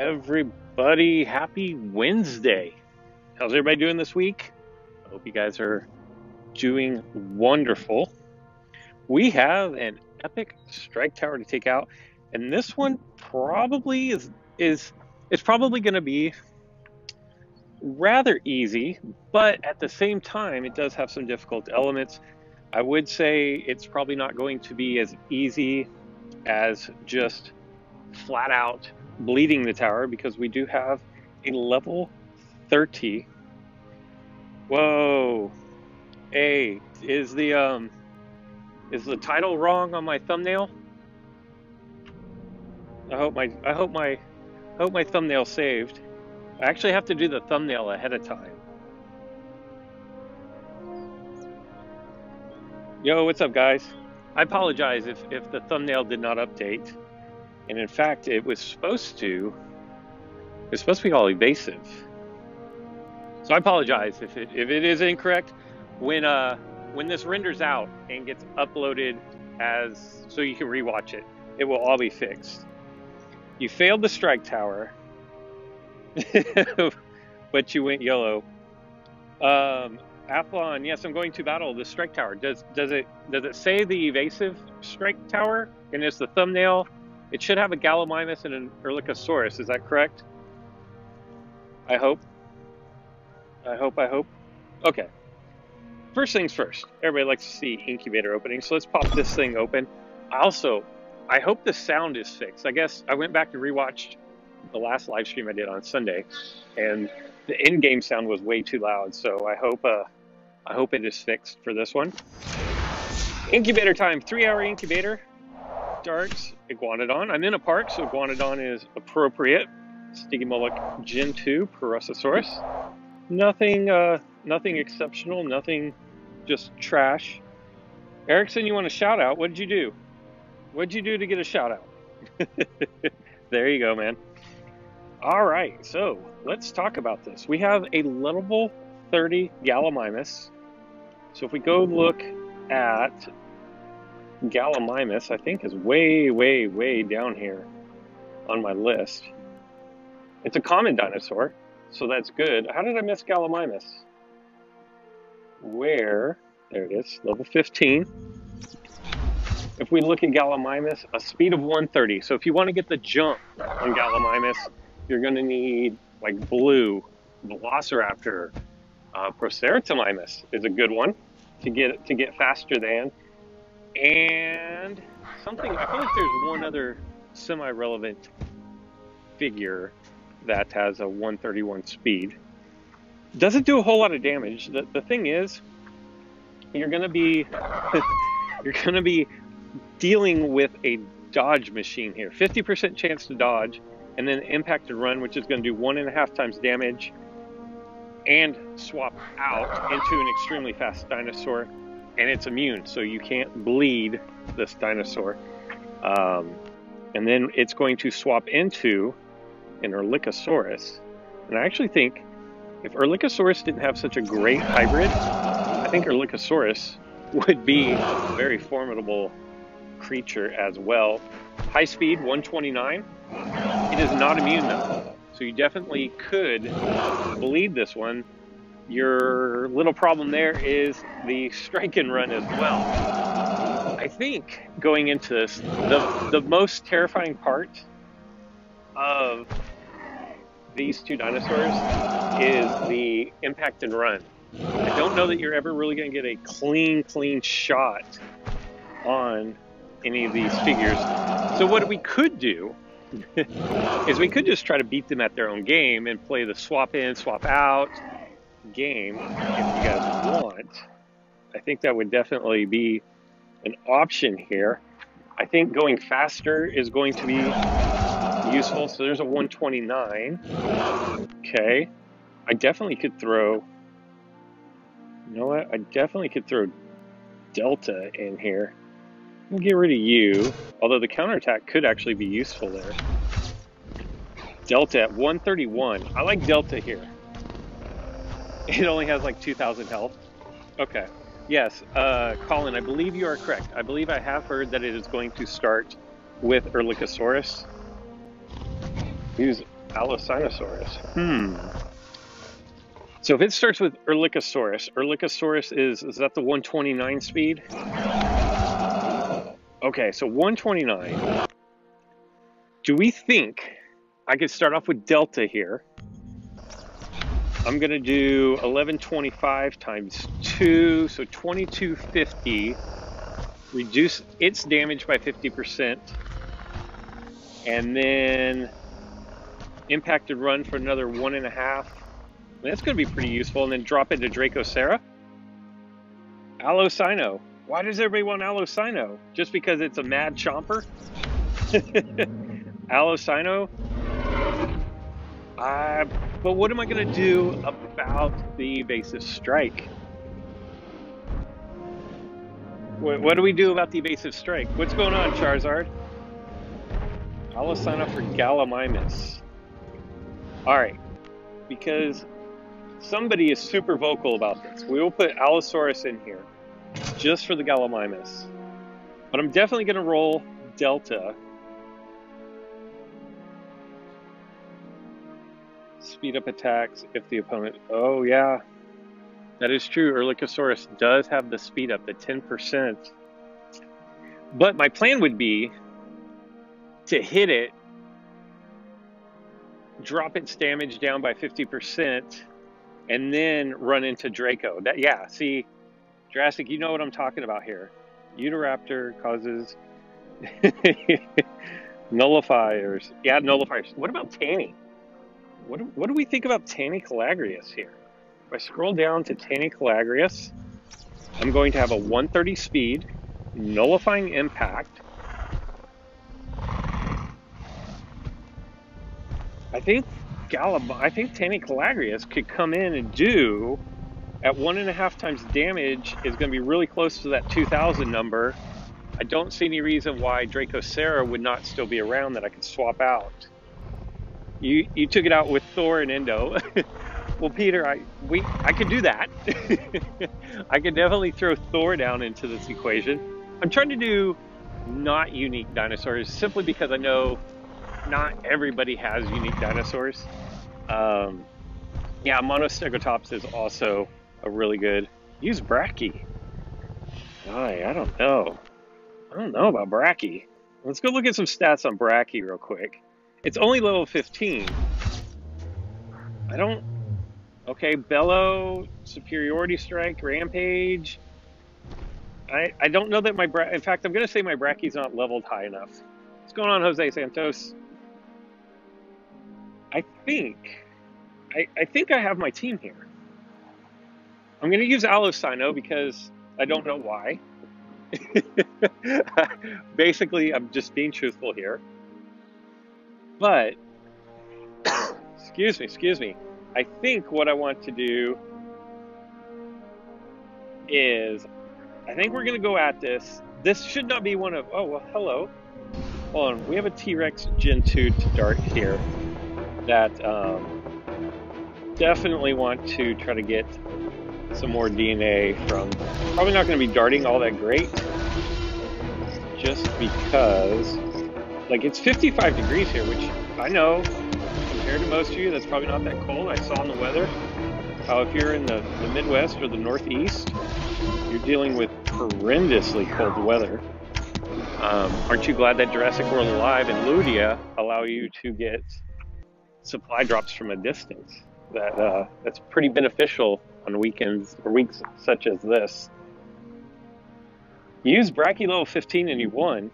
everybody? Happy Wednesday. How's everybody doing this week? I hope you guys are doing wonderful. We have an epic strike tower to take out, and this one probably is it's probably going to be rather easy, but at the same time it does have some difficult elements. I would say it's probably not going to be as easy as just flat out bleeding the tower, because we do have a level 30. Whoa. Hey, is the title wrong on my thumbnail? I hope my thumbnail saved. I actually have to do the thumbnail ahead of time. Yo, what's up, guys? I apologize if the thumbnail did not update. And in fact, it was supposed to be all evasive. So I apologize if it is incorrect. When this renders out and gets uploaded so you can rewatch it, it will all be fixed. You failed the strike tower, but you went YOLO. Athlon, yes, I'm going to battle the strike tower. Does it say the evasive strike tower? And it's the thumbnail. It should have a Gallimimus and an Erlikosaurus. Is that correct? I hope. Okay. First things first. Everybody likes to see Incubator opening, so let's pop this thing open. I hope the sound is fixed. I guess I went back and rewatched the last live stream I did on Sunday, and the in-game sound was way too loud. So I hope it is fixed for this one. Incubator time. 3-hour incubator. Starts Iguanodon. I'm in a park, so Iguanodon is appropriate. Stygimoloch Gen 2 Perosasaurus. Nothing exceptional. Nothing, just trash. Erickson, you want a shout out? What did you do? What did you do to get a shout out? There you go, man. All right, so let's talk about this. We have a level 30 Gallimimus. So if we go look at Gallimimus, I think is way down here on my list. It's a common dinosaur, so that's good. How did I miss Gallimimus? There it is, level 15. If we look at Gallimimus, a speed of 130. So if you want to get the jump on Gallimimus, you're going to need like blue, Velociraptor, Proceratomimus is a good one to get faster than. And something, I feel like there's one other semi-relevant figure that has a 131 speed. Doesn't do a whole lot of damage. The thing is, you're gonna be dealing with a dodge machine here. 50% chance to dodge, and then impact and run, which is going to do 1.5 times damage, and swap out into an extremely fast dinosaur. And it's immune, so you can't bleed this dinosaur. And then it's going to swap into an Erlikosaurus. And I actually think if Erlikosaurus didn't have such a great hybrid, I think Erlikosaurus would be a very formidable creature as well. High speed, 129. It is not immune though, so you definitely could bleed this one. Your little problem there is the strike and run as well. I think going into this, the most terrifying part of these two dinosaurs is the impact and run. I don't know that you're ever really going to get a clean shot on any of these figures. So what we could do is we could just try to beat them at their own game and play the swap in, swap out game if you guys want. I think that would definitely be an option here. I think going faster is going to be useful. So there's a 129. Okay. I definitely could throw, you know what? I definitely could throw Delta in here. I'll get rid of you, although the counterattack could actually be useful there. Delta at 131. I like Delta here. It only has like 2,000 health. Okay. Yes, Colin, I believe you are correct. I believe I have heard that it is going to start with Erlikosaurus. Allosinosaurus. So if it starts with Erlikosaurus is that the 129 speed? Okay, so 129. Do we think I could start off with Delta here? I'm gonna do 1125 times 2, so 2250. Reduce its damage by 50%. And then impacted run for another 1.5. That's going to be pretty useful. And then drop it to Dracosera. Allosino. Why does everybody want Allosino? Just because it's a mad chomper? Allosino. But what am I going to do about the evasive strike? What do we do about the evasive strike? What's going on, Charizard? Allosino for Gallimimus. Alright. Because somebody is super vocal about this. We will put Allosaurus in here just for the Gallimimus. But I'm definitely going to roll Delta. Speed up attacks if the opponent... Oh, yeah. That is true. Erlikosaurus does have the speed up, the 10%. But my plan would be to hit it, drop its damage down by 50%, and then run into Draco. Yeah, see, Jurassic, you know what I'm talking about here. Utahraptor causes nullifiers. Yeah, nullifiers. What about Tanny? What do we think about Tanny Calagrius here? If I scroll down to Tanny Calagrius, I'm going to have a 130 speed, nullifying impact. I think Tanny Calagrius could come in and do at 1.5 times damage is going to be really close to that 2,000 number. I don't see any reason why Dracosera would not still be around that I could swap out. You took it out with Thor and Endo. Well, Peter, I could do that. I could definitely throw Thor down into this equation. I'm trying to do not unique dinosaurs simply because I know not everybody has unique dinosaurs. Yeah, Monostegotops is also a really good. Use Brachy. I don't know. I don't know about Brachy. Let's go look at some stats on Brachy real quick. It's only level 15. Okay, Bellow, Superiority Strike, Rampage. I don't know that in fact, I'm going to say my Brachy's not leveled high enough. What's going on, Jose Santos? I think I have my team here. I'm going to use Allosino because I don't know why. Basically, I'm just being truthful here. But, excuse me. I think what I want to do is, I think we're going to go at this. This should not be one of, oh, well, hello. Hold on, we have a T-Rex Gen 2 to dart here that definitely want to try to get some more DNA from. Probably not going to be darting all that great, just because, like, it's 55 degrees here, which I know, compared to most of you, that's probably not that cold. I saw in the weather how if you're in the Midwest or the Northeast, you're dealing with horrendously cold weather. Aren't you glad that Jurassic World Alive and Ludia allow you to get supply drops from a distance? That's pretty beneficial on weekends or weeks such as this. You use Brachy level 15 and you won.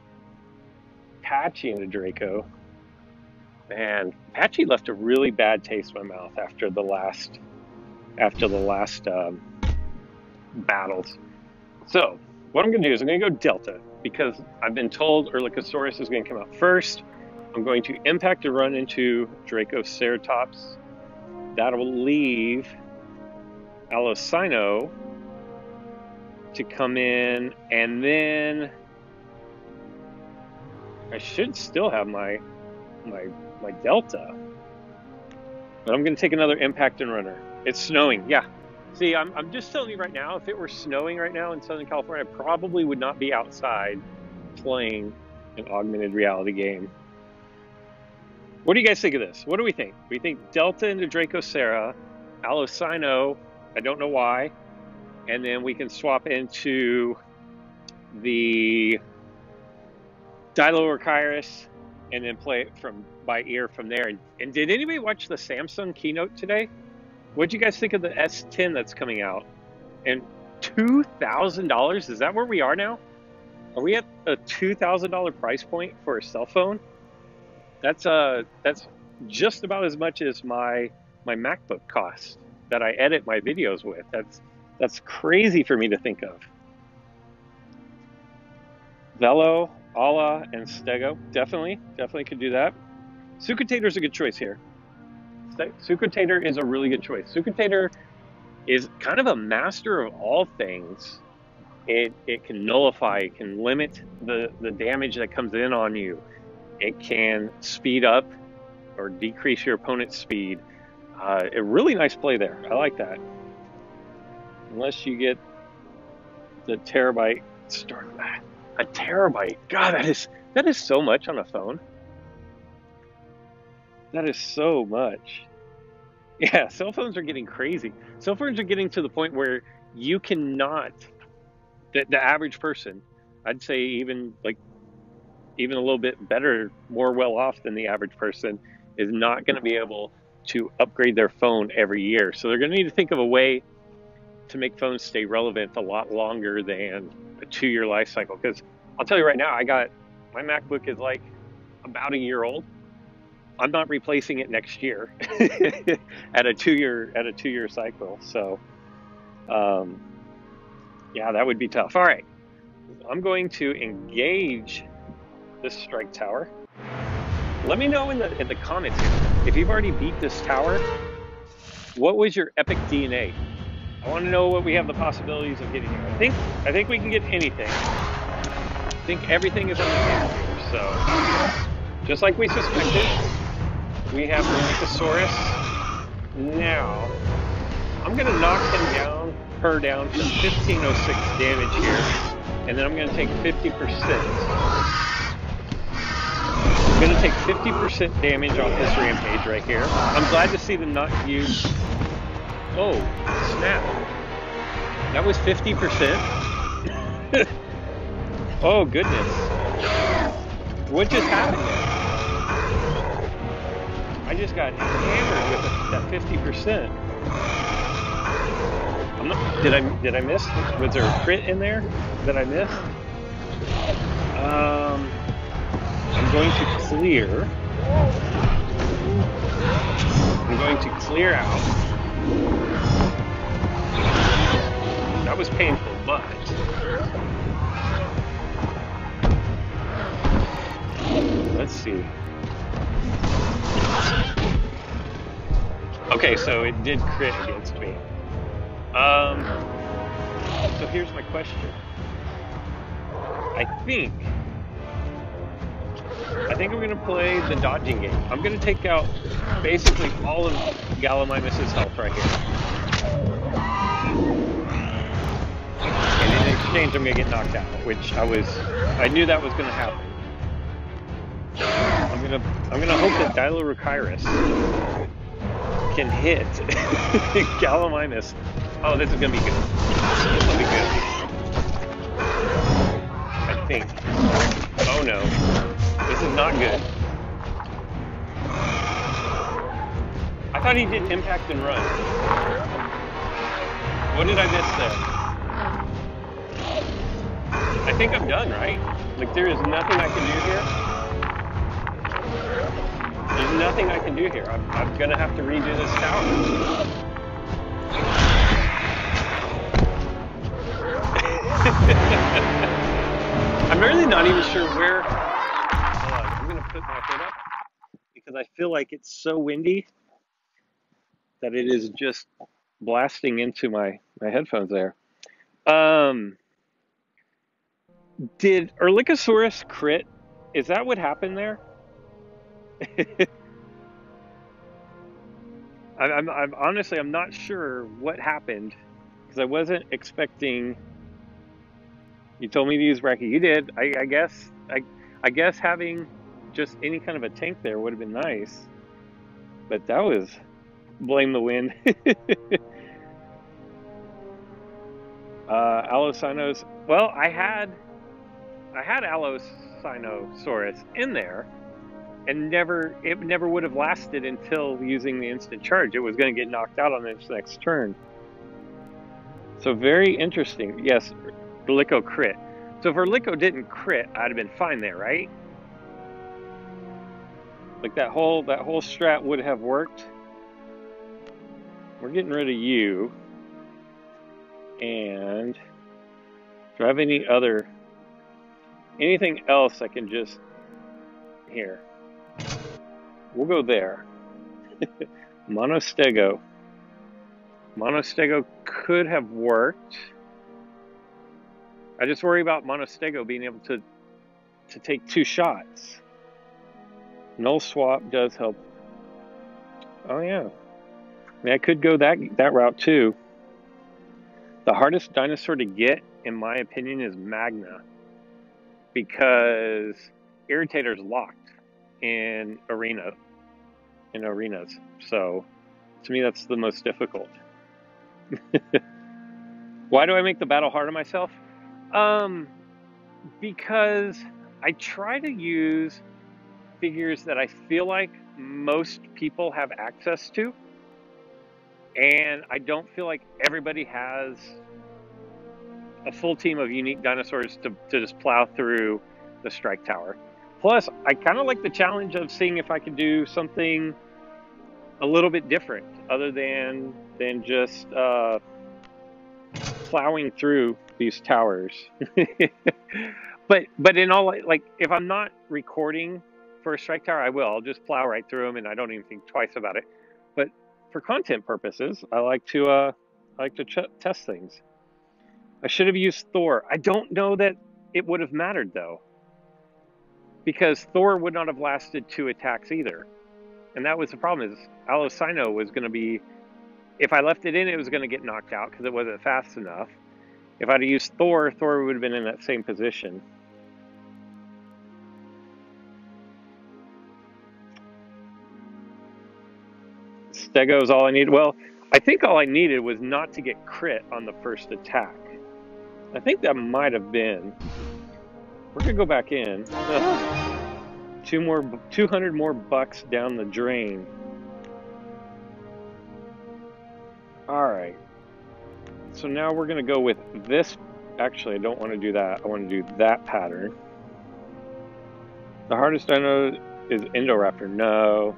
Patchy into Draco. Man, Patchy left a really bad taste in my mouth after the last battles. So what I'm going to do is I'm going to go Delta because I've been told Erlikosaurus is going to come out first. I'm going to impact to run into Dracoceratops. That will leave Allosino to come in, and then I should still have my Delta. But I'm going to take another impact and runner. It's snowing, yeah. See, I'm just telling you right now, if it were snowing right now in Southern California, I probably would not be outside playing an augmented reality game. What do you guys think of this? What do we think? We think Delta into Dracosera, Alocino, I don't know why, and then we can swap into the Gallimimus and then play it from by ear from there. And did anybody watch the Samsung keynote today? What do you guys think of the S10 that's coming out? And $2,000? Is that where we are now? Are we at a $2,000 price point for a cell phone? That's just about as much as my MacBook costs that I edit my videos with. That's crazy for me to think of. Velo, Ala, and Stego, definitely could do that. Sucutator's a good choice here. Sucutator is a really good choice. Sucutator is kind of a master of all things. It can nullify, it can limit the damage that comes in on you. It can speed up or decrease your opponent's speed. A really nice play there. I like that. Unless you get the terabyte start. A terabyte. God, that is so much on a phone. That is so much. Yeah, cell phones are getting crazy. Cell phones are getting to the point where you cannot, the average person, I'd say even a little bit better, more well off than the average person, is not going to be able to upgrade their phone every year. So they're going to need to think of a way to make phones stay relevant a lot longer than a 2-year life cycle. Because I'll tell you right now, my MacBook is like about a year old. I'm not replacing it next year at a 2-year cycle. So, yeah, that would be tough. All right, I'm going to engage this strike tower. Let me know in the comments here, if you've already beat this tower, what was your epic DNA? I want to know what we have the possibilities of getting here. I think we can get anything. I think everything is on the table here. So, just like we suspected, we have Erlikosaurus. Now, I'm going to knock her down to 1506 damage here, and then I'm going to take 50%. I'm going to take 50% damage off this rampage right here. I'm glad to see them not use... Oh, snap. That was 50%? Oh, goodness. What just happened there? I just got hammered with that 50%. Did I miss? Was there a crit in there that I missed? I'm going to clear. I'm going to clear out. That was painful, but let's see. Okay, so it did crit against me. So here's my question. I think I'm going to play the dodging game. I'm going to take out basically all of Gallimimus' health right here. And in exchange, I'm going to get knocked out, which I knew that was going to happen. I'm gonna hope that Erlikosaurus can hit Gallimimus. Oh, this is gonna be good. This will be good. I think. Oh no, this is not good. I thought he did impact and run. What did I miss there? I think I'm done, right? Like, there is nothing I can do here. There's nothing I can do here. I'm gonna have to redo this tower. I'm really not even sure where. Hold on, I'm gonna put my hood up because I feel like it's so windy that it is just blasting into my headphones there. Did Erlikosaurus crit? Is that what happened there? I'm honestly, I'm not sure what happened because I wasn't expecting. You told me to use Bracky. You did. I guess having just any kind of a tank there would have been nice. But that was, blame the wind. Allocynos. Well, I had Allocynosaurus in there, and it never would have lasted until using the instant charge. It was going to get knocked out on its next turn. So very interesting. Yes, Erliko crit. So if Erliko didn't crit, I'd have been fine there, right? Like that whole strat would have worked. We're getting rid of you. And do I have anything else I can just, here. We'll go there. Monostego. Monostego could have worked. I just worry about Monostego being able to take 2 shots. Null swap does help. Oh yeah. I mean, I could go that route too. The hardest dinosaur to get, in my opinion, is Magna, because Irritator's locked in arenas. So to me, that's the most difficult. Why do I make the battle hard on myself? Because I try to use figures that I feel like most people have access to, and I don't feel like everybody has a full team of unique dinosaurs to just plow through the strike tower. Plus, I kind of like the challenge of seeing if I could do something a little bit different other than just plowing through these towers. but in all, like, if I'm not recording for a strike tower, I will. I'll just plow right through them, and I don't even think twice about it. But for content purposes, I like to test things. I should have used Thor. I don't know that it would have mattered though, because Thor would not have lasted 2 attacks either, and that was the problem. Is Allocyno was going to be, if I left it in, it was going to get knocked out because it wasn't fast enough. If I'd have used Thor, Thor would have been in that same position. Stego is all I need. Well, I think all I needed was not to get crit on the first attack. I think that might have been. We're gonna go back in. 200 more bucks down the drain. All right. So now we're gonna go with this. Actually, I don't want to do that. I want to do that pattern. The hardest dino is Indoraptor. No.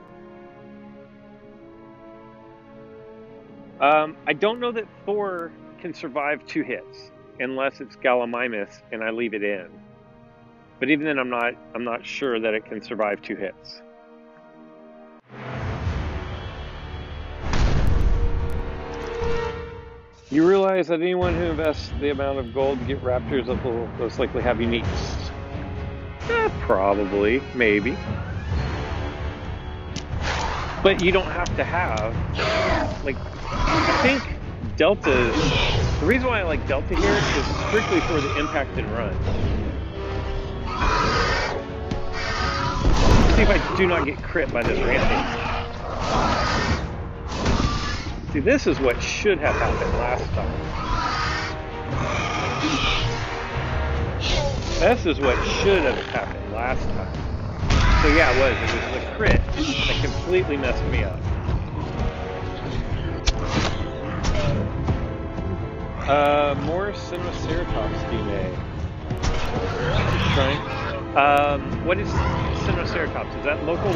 I don't know that Thor can survive 2 hits unless it's Gallimimus and I leave it in. But even then, I'm not sure that it can survive 2 hits. You realize that anyone who invests the amount of gold to get raptors will most likely have uniques? Probably, maybe. But you don't have to have, like, I think Deltas, the reason why I like Delta here is strictly for the impact and run. Let's see if I do not get crit by this rampage. See, this is what should have happened last time. This is what should have happened last time. So yeah, it was the crit that completely messed me up. More Sinoceratops DNA. Trying. What is Sinoceratops? Is that local 1?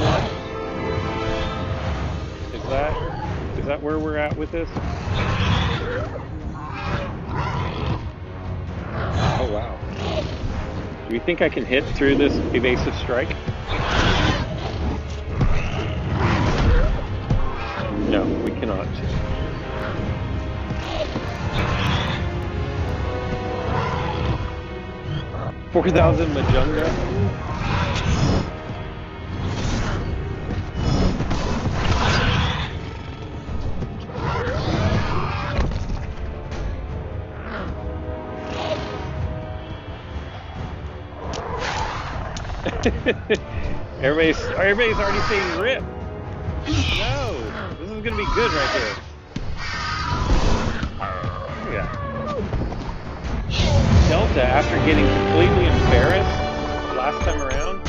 Is that where we're at with this? Oh wow. Do you think I can hit through this evasive strike? No, we cannot. $4,000 Majunga. Everybody's already saying rip. No, this is gonna be good right here. Yeah. Delta, after getting completely embarrassed last time around,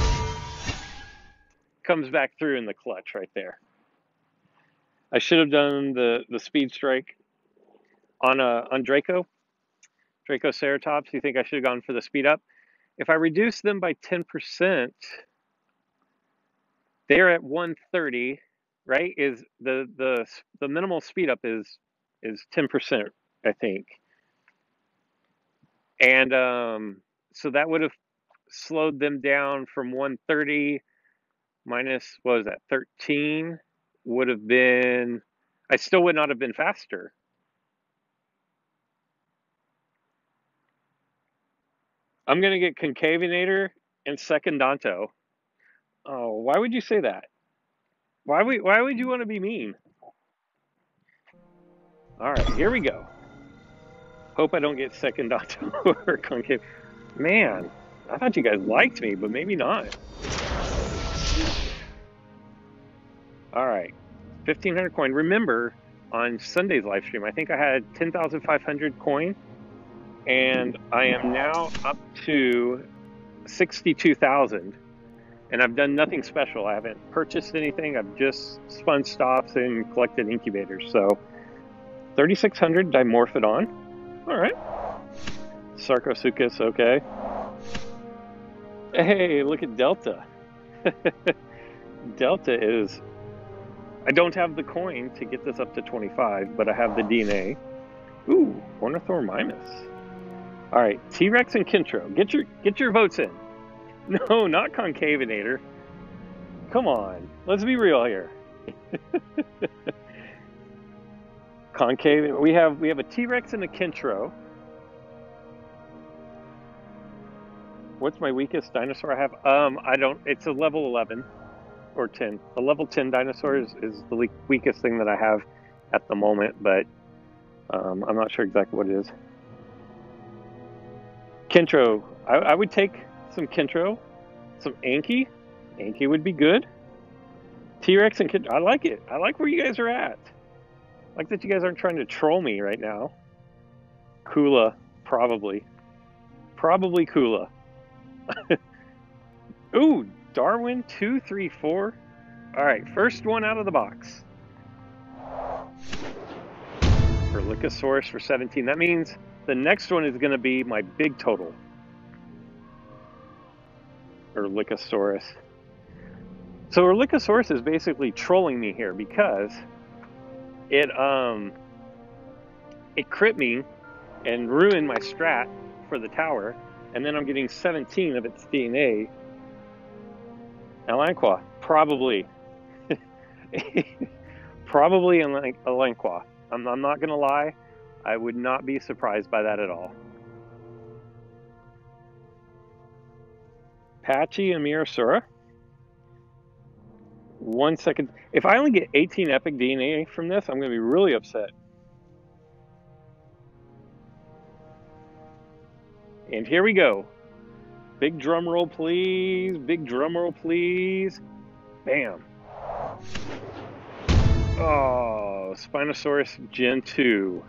comes back through in the clutch right there. I should have done the speed strike on Dracoceratops. You think I should have gone for the speed up? If I reduce them by 10%, they're at 130, right? Is the minimal speed up is 10%, I think. And so that would have slowed them down from 130 minus, what was that, 13 would have been, I still would not have been faster. I'm going to get Concavenator and Secundanto. Oh, why would you say that? Why would you want to be mean? All right, here we go. Hope I don't get Secundanto or Concave. Man, I thought you guys liked me, but maybe not. All right, 1,500 coin. Remember, on Sunday's live stream, I think I had 10,500 coin, and I am now up to 62,000, and I've done nothing special. I haven't purchased anything. I've just spun stops and collected incubators. So 3,600 Dimorphodon. All right. Sarcosuchus, okay. Hey, look at Delta. Delta is, I don't have the coin to get this up to 25, but I have the DNA. Ooh, Ornithormimus. All right, T-Rex and Kintro. Get your votes in. No, not Concavenator. Come on, let's be real here. Concave. We have a T-Rex and a Kintro. What's my weakest dinosaur I have? I don't. It's a level 11 or 10. A level 10 dinosaur is the weakest thing that I have at the moment, but I'm not sure exactly what it is. Kintro. I would take some Kintro, some Anki. Anki would be good. T-Rex and Kintro. I like it. I like where you guys are at. I like that you guys aren't trying to troll me right now. Kula, probably. Probably Kula. Ooh, Darwin 2, 3, 4. All right, first one out of the box. Erlikosaurus for 17. That means the next one is going to be my big total. Erlikosaurus. So Erlikosaurus is basically trolling me here because it crit me and ruined my strat for the tower, and then I'm getting 17 of its DNA. Elanqua, probably. Probably Elanqua. I'm not going to lie. I would not be surprised by that at all. Patchy and Mirasura. 1 second. If I only get 18 epic DNA from this, I'm going to be really upset. And here we go. Big drum roll, please. Big drum roll, please. Bam. Oh, Spinosaurus Gen 2.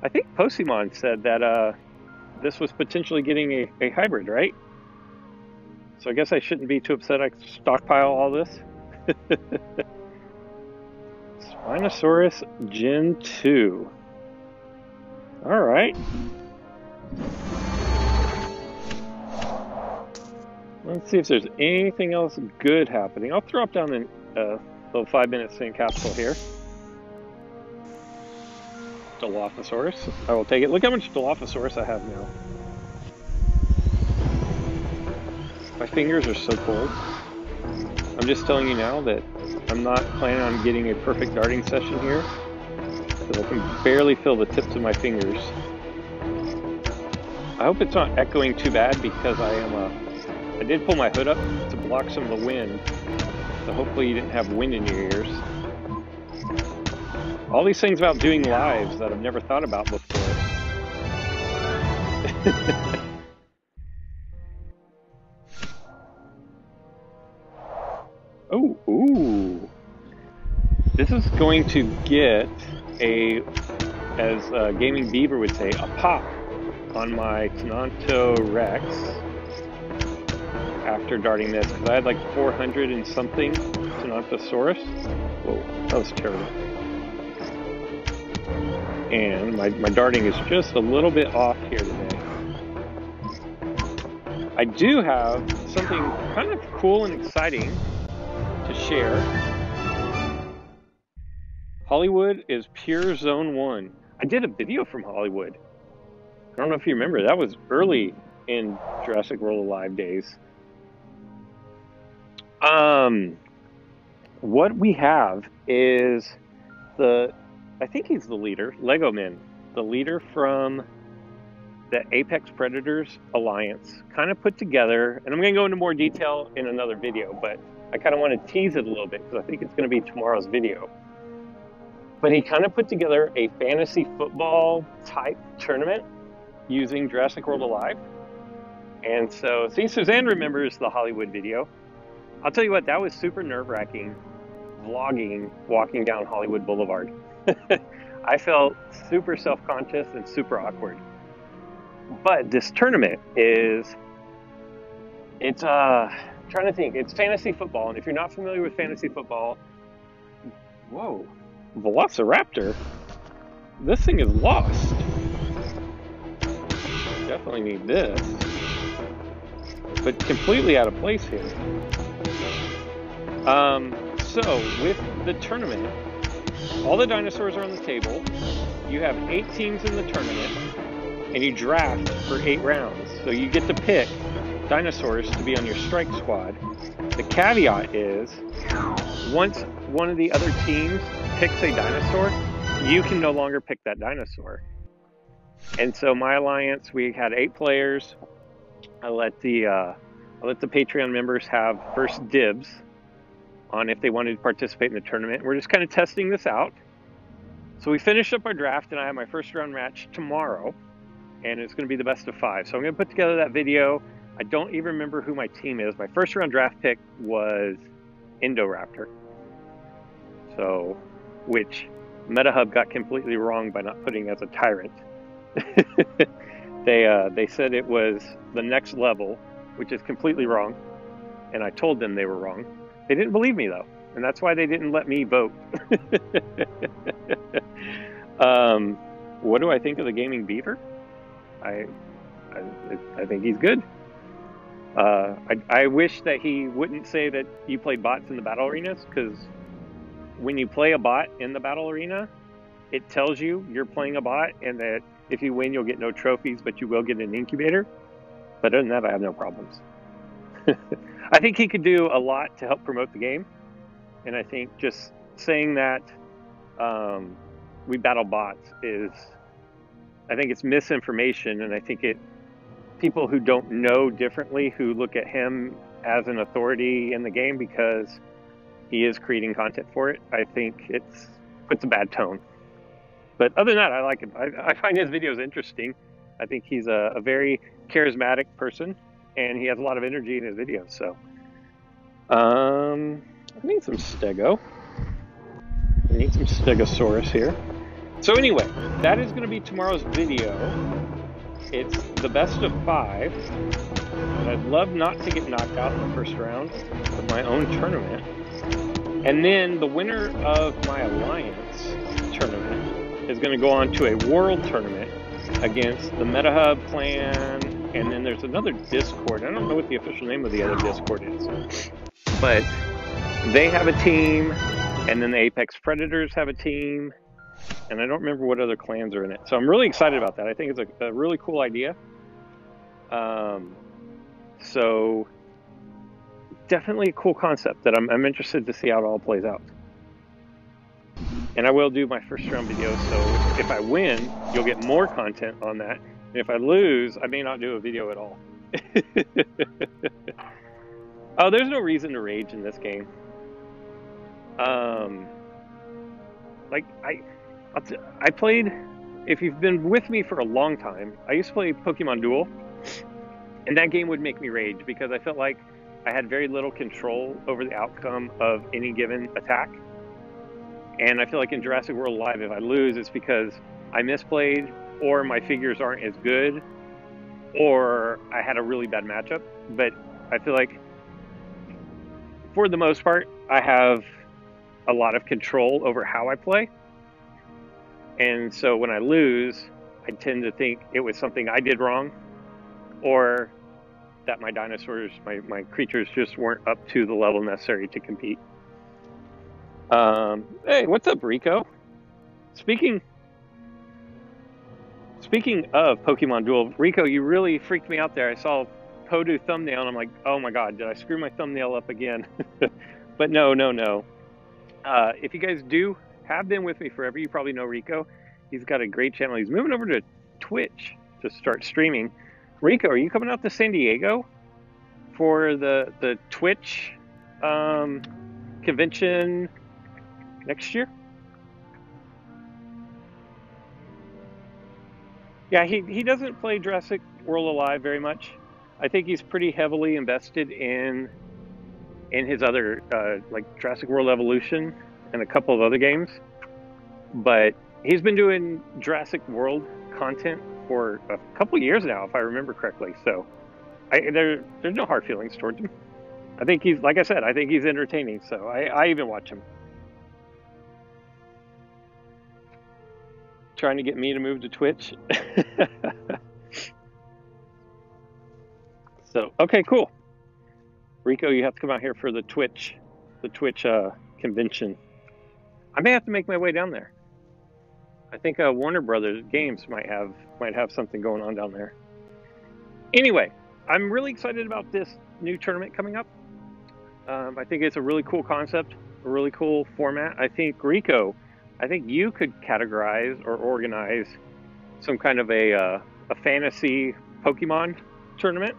I think Posimon said that this was potentially getting a hybrid, right? So I guess I shouldn't be too upset I stockpile all this. Spinosaurus Gen 2. All right. Let's see if there's anything else good happening. I'll throw up down the little 5-minute St. Capsule here. Dilophosaurus. I will take it. Look how much Dilophosaurus I have now. My fingers are so cold. I'm just telling you now that I'm not planning on getting a perfect darting session here, because I can barely feel the tips of my fingers. I hope it's not echoing too bad, because I did pull my hood up to block some of the wind, so hopefully you didn't have wind in your ears. All these things about doing lives that I've never thought about before. This is going to get a, as Gaming Beaver would say, a pop on my Tenonto Rex after darting this, because I had like 400 and something Tenontosaurus. Whoa, that was terrible. And my darting is just a little bit off here today. I do have something kind of cool and exciting to share. Hollywood is pure Zone 1. I did a video from Hollywood. I don't know if you remember, that was early in Jurassic World Alive days. What we have is I think he's the leader, Lego Man, the leader from the Apex Predators Alliance, kind of put together, and I'm going to go into more detail in another video, but I kind of want to tease it a little bit because I think it's going to be tomorrow's video. But he kind of put together a fantasy football type tournament using Jurassic World Alive. And so, see, Suzanne remembers the Hollywood video. I'll tell you what, that was super nerve-wracking, vlogging, walking down Hollywood Boulevard. I felt super self-conscious and super awkward. But this tournament is, it's, trying to think, it's fantasy football. And if you're not familiar with fantasy football, whoa, Velociraptor, this thing is lost. Definitely need this, but completely out of place here. So with the tournament, all the dinosaurs are on the table. You have 8 teams in the tournament, and you draft for 8 rounds. So you get to pick dinosaurs to be on your strike squad. The caveat is, once one of the other teams picks a dinosaur, you can no longer pick that dinosaur. And so my alliance, we had 8 players. I let the Patreon members have first dibs on if they wanted to participate in the tournament. We're just kind of testing this out. So we finished up our draft, and I have my first round match tomorrow, and it's going to be the best of 5. So I'm going to put together that video. I don't even remember who my team is. My first round draft pick was Indoraptor. So, which MetaHub got completely wrong by not putting as a tyrant. They said it was the next level, which is completely wrong. And I told them they were wrong. They didn't believe me though, and that's why they didn't let me vote. What do I think of the Gaming Beaver? I think he's good. I wish that he wouldn't say that you played bots in the battle arenas, because when you play a bot in the battle arena, it tells you you're playing a bot, and that if you win, you'll get no trophies, but you will get an incubator. But other than that, I have no problems. I think he could do a lot to help promote the game. And I think just saying that we battle bots is, I think it's misinformation. And I think people who don't know differently, who look at him as an authority in the game because he is creating content for it, I think it puts a bad tone. But other than that, I like him. I find his videos interesting. I think he's a very charismatic person, and he has a lot of energy in his videos. So, I need some Stego. I need some Stegosaurus here. So anyway, that is going to be tomorrow's video. It's the best of 5. And I'd love not to get knocked out in the first round of my own tournament. And then the winner of my Alliance tournament is going to go on to a world tournament against the MetaHub clan, and then there's another Discord. I don't know what the official name of the other Discord is, but they have a team, and then the Apex Predators have a team, and I don't remember what other clans are in it. So I'm really excited about that. I think it's a really cool idea. So definitely a cool concept that I'm interested to see how it all plays out. And I will do my first round video, so if I win, you'll get more content on that. And if I lose, I may not do a video at all. Oh, there's no reason to rage in this game. Like, I played, if you've been with me for a long time, I used to play Pokemon Duel, and that game would make me rage because I felt like I had very little control over the outcome of any given attack. And I feel like in Jurassic World Alive, if I lose, it's because I misplayed, or my figures aren't as good, or I had a really bad matchup. But I feel like, for the most part, I have a lot of control over how I play. And so when I lose, I tend to think it was something I did wrong, or that my dinosaurs, my creatures just weren't up to the level necessary to compete. Hey, what's up, Rico? Speaking of Pokemon Duel, Rico, you really freaked me out there. I saw Podu thumbnail, and I'm like, oh my god, did I screw my thumbnail up again? But no. If you guys do have been with me forever, you probably know Rico. He's got a great channel. He's moving over to Twitch to start streaming. Rico, are you coming out to San Diego for the Twitch convention next year? Yeah, he doesn't play Jurassic World Alive very much. I think he's pretty heavily invested in his other, like Jurassic World Evolution and a couple of other games. But he's been doing Jurassic World content for a couple years now, if I remember correctly. So there's no hard feelings towards him. I think he's, like I said, I think he's entertaining. So I even watch him. Trying to get me to move to Twitch. So, okay, cool. Rico, you have to come out here for the Twitch convention. I may have to make my way down there. I think Warner Brothers Games might have something going on down there. Anyway, I'm really excited about this new tournament coming up. I think it's a really cool concept, a really cool format. I think, Rico, you could categorize or organize some kind of a fantasy Pokemon tournament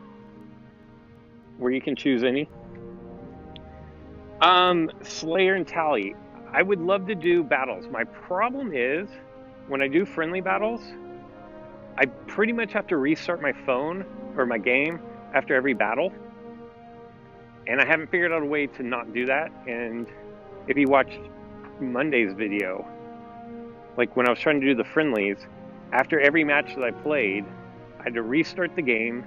where you can choose any. Slayer and Tally. I would love to do battles. My problem is, when I do friendly battles, I pretty much have to restart my phone or my game after every battle. And I haven't figured out a way to not do that. And if you watched Monday's video, like when I was trying to do the friendlies, after every match that I played, I had to restart the game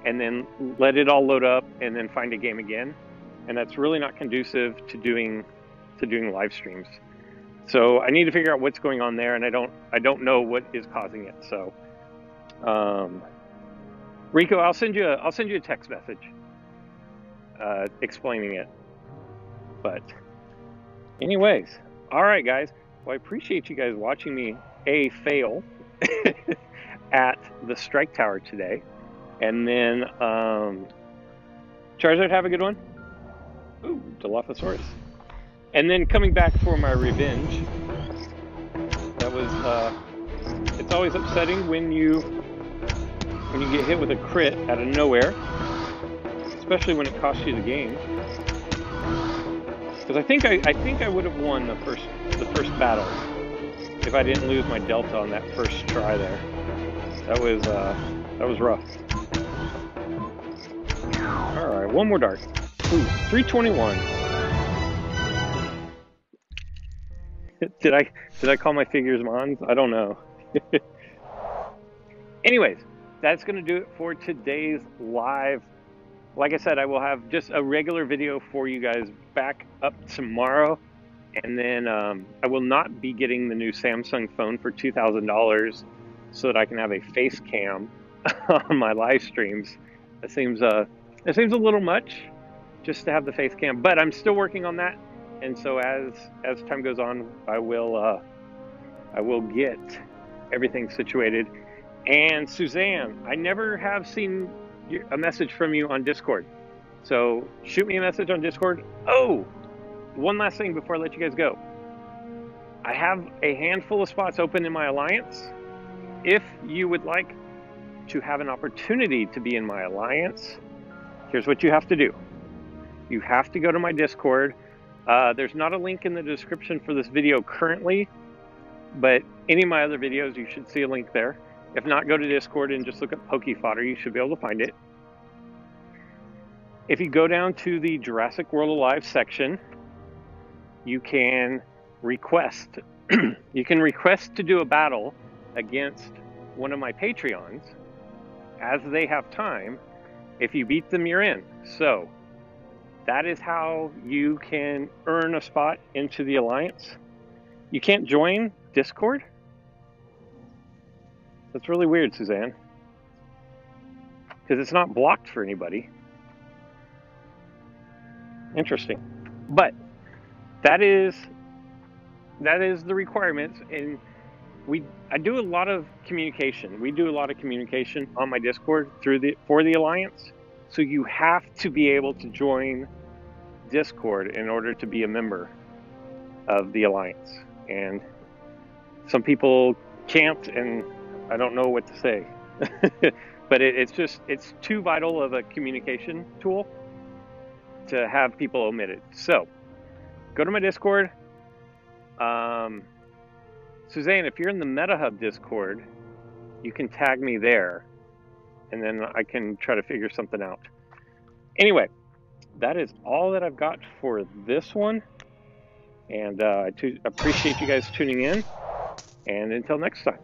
and then let it all load up and then find a game again. And that's really not conducive to doing live streams. So I need to figure out what's going on there, and I don't know what is causing it. So Rico, I'll send you a text message explaining it. But anyways, all right, guys. Well, I appreciate you guys watching me fail at the Strike Tower today. And then Charizard, have a good one. Ooh, Dilophosaurus. And then coming back for my revenge. That was it's always upsetting when you get hit with a crit out of nowhere, especially when it costs you the game. Because I think I would have won the first battle if I didn't lose my Delta on that first try there. That was rough. All right, one more dart. Ooh, 321. Did I call my figures Mons? I don't know. Anyways, that's going to do it for today's live. Like I said, I will have just a regular video for you guys back up tomorrow. And then I will not be getting the new Samsung phone for $2,000 so that I can have a face cam on my live streams. It seems a little much just to have the face cam, but I'm still working on that. And so as time goes on, I will get everything situated. And Suzanne, I never have seen a message from you on Discord. So shoot me a message on Discord. Oh, one last thing before I let you guys go. I have a handful of spots open in my alliance. If you would like to have an opportunity to be in my alliance, here's what you have to do. You have to go to my Discord. There's not a link in the description for this video currently, but any of my other videos, you should see a link there. If not, go to Discord and just look up Fodder. You should be able to find it. If you go down to the Jurassic World Alive section, you can request. You can request to do a battle against one of my Patreons as they have time. If you beat them, you're in. So that is how you can earn a spot into the Alliance. You can't join Discord? That's really weird, Suzanne. Because it's not blocked for anybody. Interesting. But that is the requirements, and I do a lot of communication. We do a lot of communication on my Discord for the Alliance. So you have to be able to join Discord in order to be a member of the Alliance. And some people can't, and I don't know what to say. But it's too vital of a communication tool to have people omitted. So go to my Discord. Suzanne, if you're in the MetaHub Discord, you can tag me there, and then I can try to figure something out. Anyway, that is all that I've got for this one, and I appreciate you guys tuning in, and until next time.